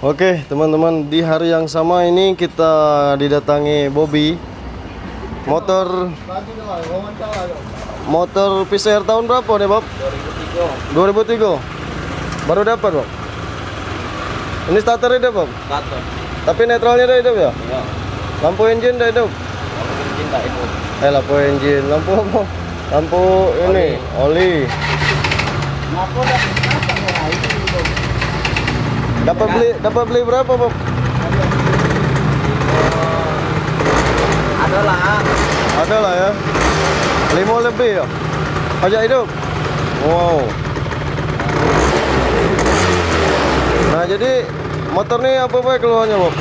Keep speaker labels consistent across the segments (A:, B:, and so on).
A: Oke teman-teman, di hari yang sama ini kita didatangi Bobby. Motor PCR tahun berapa nih Bob? 2003. Baru dapat Bob? Ini starternya udah Bob?
B: Starter.
A: Tapi netralnya udah hidup ya?
B: Iya.
A: Lampu engine udah hidup?
B: Lampu engine tak hidup.
A: Lampu engine, lampu apa? Lampu ini, oli. Dapat beli berapa Bob? Ada lah ya. 5 lebih ya. Pajak hidup. Wow. Nah jadi motor ini apa keluarnya Bob?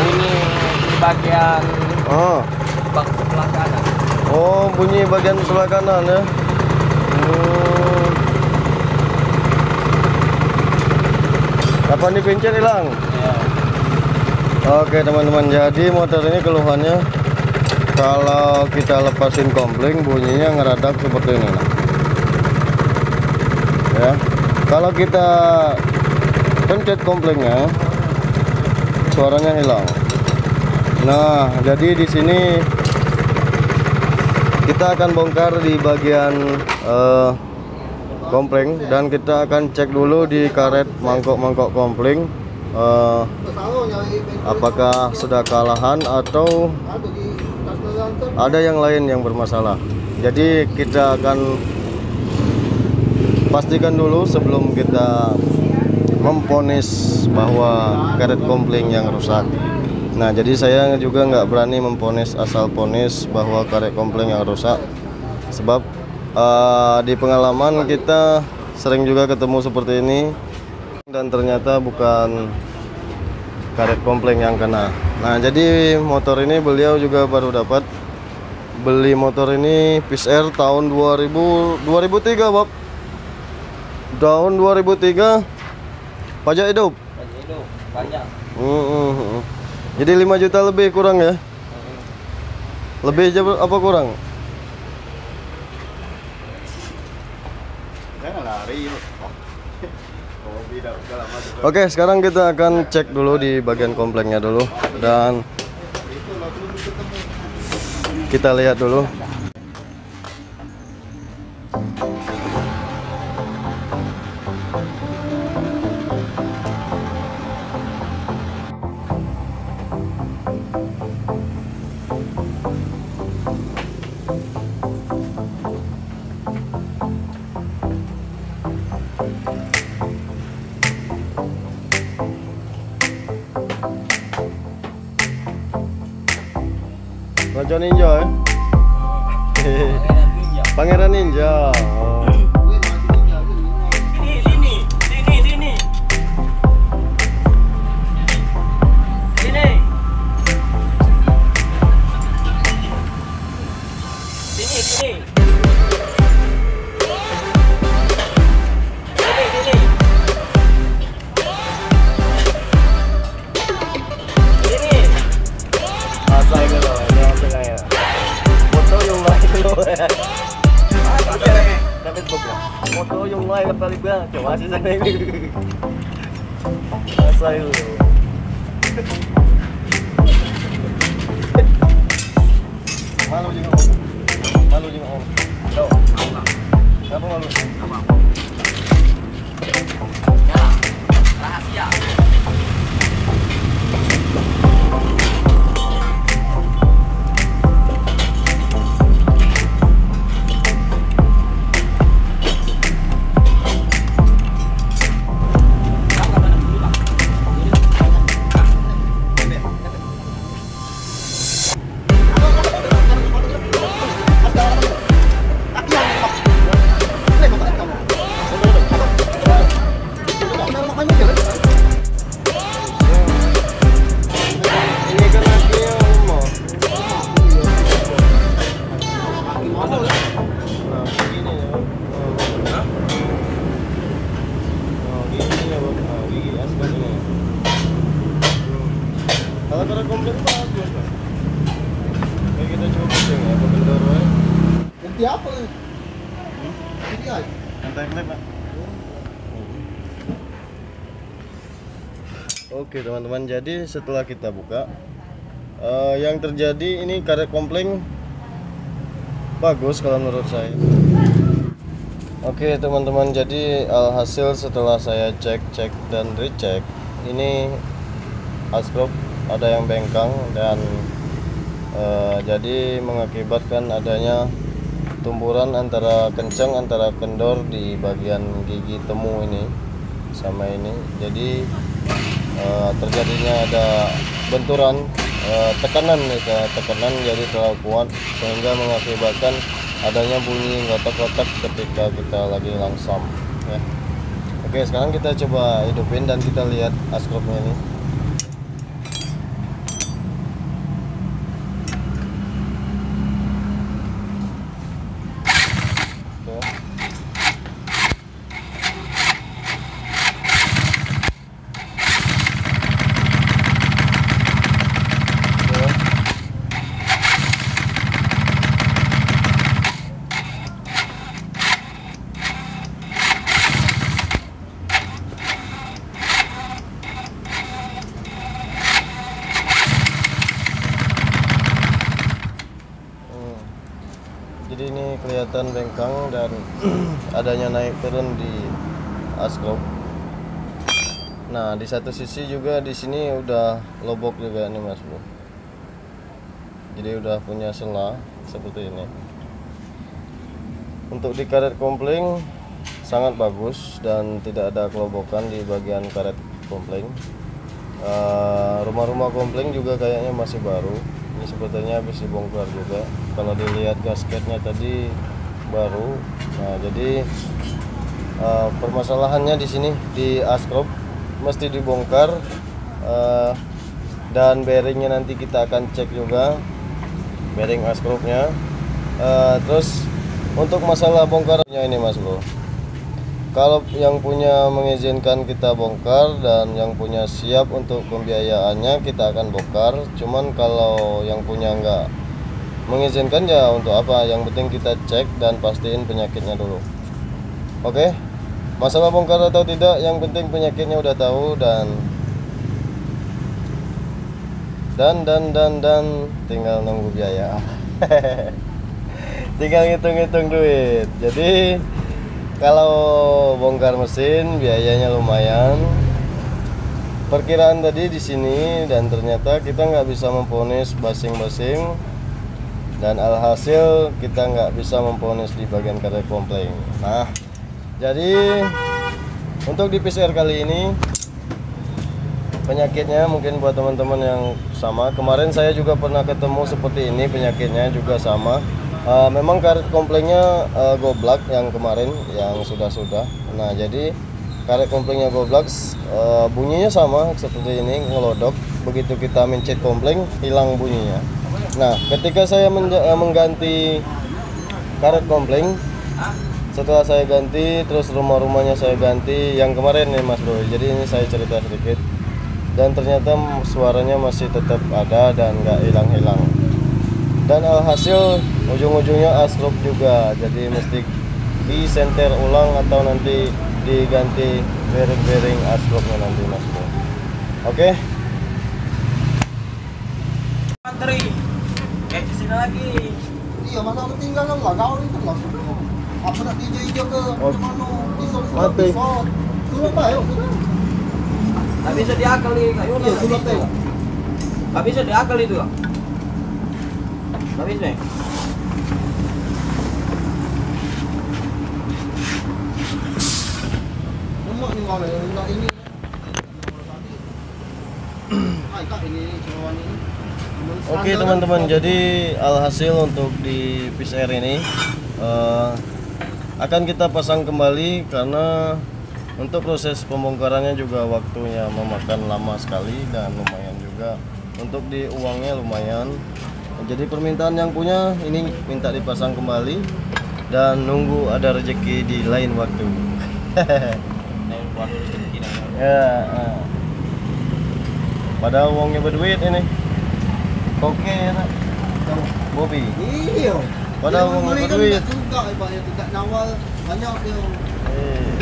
B: Bunyi di bagian bak sebelah kanan.
A: Oh, bunyi bagian sebelah kanan ya. Kapan dipencet hilang?
B: Ya.
A: Oke teman-teman, jadi motor ini keluhannya kalau kita lepasin kompling bunyinya ngeradak seperti ini. Ya, kalau kita pencet komplingnya suaranya hilang. Nah, jadi di sini kita akan bongkar di bagian kompling dan kita akan cek dulu di karet mangkok-mangkok kompling apakah sudah kalahan atau ada yang lain yang bermasalah. Jadi kita akan pastikan dulu sebelum kita memponis bahwa karet kompling yang rusak. Nah jadi saya juga nggak berani memponis asal ponis bahwa karet kompling yang rusak, sebab di pengalaman kita sering juga ketemu seperti ini dan ternyata bukan karet kompling yang kena. Nah jadi motor ini beliau juga baru dapat beli motor ini PCR tahun 2003 Bob. Tahun 2003 pajak hidup.
B: Banyak.
A: Jadi 5 juta lebih kurang ya? Lebih apa kurang? Oke, sekarang kita akan cek dulu di bagian komplengnya dulu dan kita lihat dulu. Raja Ninja ya? Pangeran Ninja. Oh. Foto yung live kali ba? Coba sih sana ini. Asal itu. Malu juga om. Malu juga om. Tahu. Apa malu? Apa? Ya. Rahasia. Kalau karet komplit bagus lah. Kayak kita coba kucing ya, apa kendor ya.
C: Ganti apa nih? Ganti aja.
A: Yang teknik Pak. Oke teman-teman, jadi setelah kita buka, yang terjadi ini karet kompling bagus kalau menurut saya. Oke teman-teman, jadi alhasil setelah saya cek dan recheck, ini askrop ada yang bengkang dan jadi mengakibatkan adanya tumburan antara kendor di bagian gigi temu ini sama ini. Jadi terjadinya ada benturan tekanan jadi terlalu kuat sehingga mengakibatkan adanya bunyi ngotak-ngotak ketika kita lagi langsam ya. Oke, sekarang kita coba hidupin dan kita lihat askropnya ini. Jadi ini kelihatan bengkang dan adanya naik turun di askrop. Nah, di satu sisi juga di sini udah lobok juga nih Mas Bro. Jadi udah punya celah seperti ini. Untuk di karet kompling sangat bagus dan tidak ada kelobokan di bagian karet kompling. Rumah-rumah kompling juga kayaknya masih baru. Ini sepertinya habis dibongkar juga. Kalau dilihat gasketnya tadi baru. Nah, jadi permasalahannya di sini di askrop mesti dibongkar dan bearingnya nanti kita akan cek juga bearing askropnya. Terus untuk masalah bongkarnya ini Mas Bro, kalau yang punya mengizinkan kita bongkar dan yang punya siap untuk pembiayaannya kita akan bongkar. Cuman kalau yang punya nggak mengizinkan ya untuk apa, yang penting kita cek dan pastiin penyakitnya dulu. Oke, masalah bongkar atau tidak yang penting penyakitnya udah tahu dan tinggal nunggu biaya. Tinggal ngitung-ngitung duit. Jadi kalau bongkar mesin biayanya lumayan. Perkiraan tadi di sini dan ternyata kita nggak bisa memponis basing-basing dan alhasil kita nggak bisa memponis di bagian karet kompling. Nah, jadi untuk di PCR kali ini penyakitnya mungkin buat teman-teman yang sama. Kemarin saya juga pernah ketemu seperti ini, penyakitnya juga sama. Memang karet komplingnya goblak yang kemarin yang sudah. Nah, jadi karet komplingnya goblak, bunyinya sama seperti ini, ngelodok. Begitu kita mencet kompling hilang bunyinya. Nah, ketika saya mengganti karet kompling, setelah saya ganti terus rumah-rumahnya saya ganti yang kemarin nih Mas Bro. Jadi ini saya cerita sedikit dan ternyata suaranya masih tetap ada dan nggak hilang-hilang. Dan alhasil ujung-ujungnya askrop juga, jadi mesti disenter ulang atau nanti diganti bearing askropnya nanti Mas Bro. Oke.
B: Antri. Di sini lagi.
C: Iya, masa ketinggalan lah kau itu lah. Apa nak DJ ke mana?
A: Mati.
C: Sudah Pak, yuk.
B: Tak bisa diakali kayu.
C: Iya, sudah Pak.
B: Tak bisa diakali itu. Tak bisa.
C: Lemak ni kau nak ini. Hai kak, ini cuma ini.
A: Oke teman-teman, jadi alhasil untuk di PCR ini akan kita pasang kembali karena untuk proses pembongkarannya juga waktunya memakan lama sekali dan lumayan juga untuk di uangnya lumayan. Jadi permintaan yang punya ini minta dipasang kembali dan nunggu ada rezeki di lain waktu. Ya, padahal uangnya berduit ini. Oke ya nak, Bobby.
C: Iya.
A: Padahal uangnya berduit.
C: Juga ibaratnya tidak nawal banyak dia.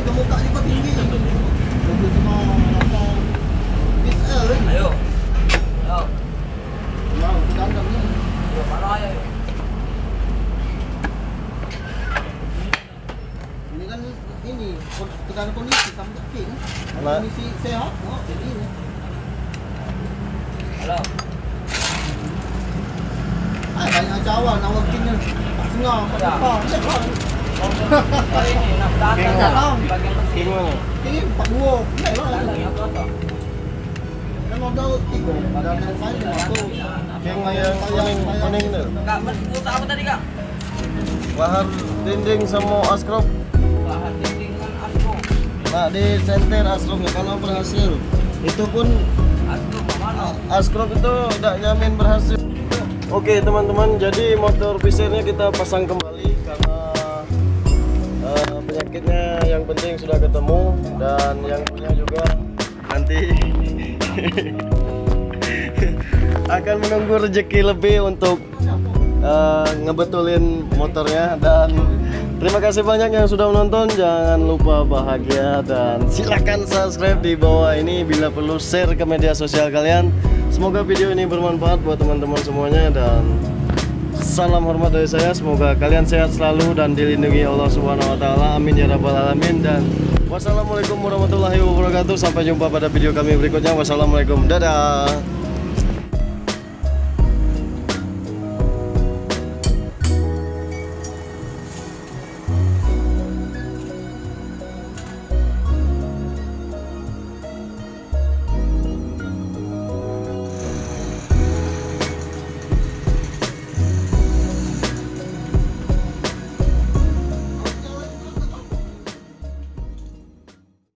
C: Kita muka juga tinggi. Itu semua apa? Bisa
A: Nah.
C: kondisi sehat. Oh, jadi ini.
B: Halo.
C: Banyak Jawa nak workingnya tak senang, tak
B: Ya.
C: apa. Cepat.
B: Hari ini nak
A: King
B: datang
C: mana?
B: bagian besi.
A: King mana?
C: Ini 42. Naik lah.
B: Datang yang berapa?
C: Kan ada 3 dan yang lain 1.
A: King yang kuning tuh.
B: Kak, usaha apa tadi, Kak?
A: Bahan dinding sama askrop.
B: Bahan dinding kan asro.
A: Nah di center askropnya kalau berhasil itu pun
B: Asro mana?
A: askrop itu tidak nyamin berhasil. Oke teman-teman, jadi motor pisirnya kita pasang kembali karena penyakitnya yang penting sudah ketemu dan yang punya juga nanti akan menunggu rezeki lebih untuk ngebetulin motornya. Dan terima kasih banyak yang sudah menonton, jangan lupa bahagia dan silakan subscribe di bawah ini, bila perlu share ke media sosial kalian. Semoga video ini bermanfaat buat teman-teman semuanya dan salam hormat dari saya. Semoga kalian sehat selalu dan dilindungi Allah Subhanahu wa taala. Amin ya rabbal alamin. Dan wassalamualaikum warahmatullahi wabarakatuh. Sampai jumpa pada video kami berikutnya. Wassalamualaikum. Dadah.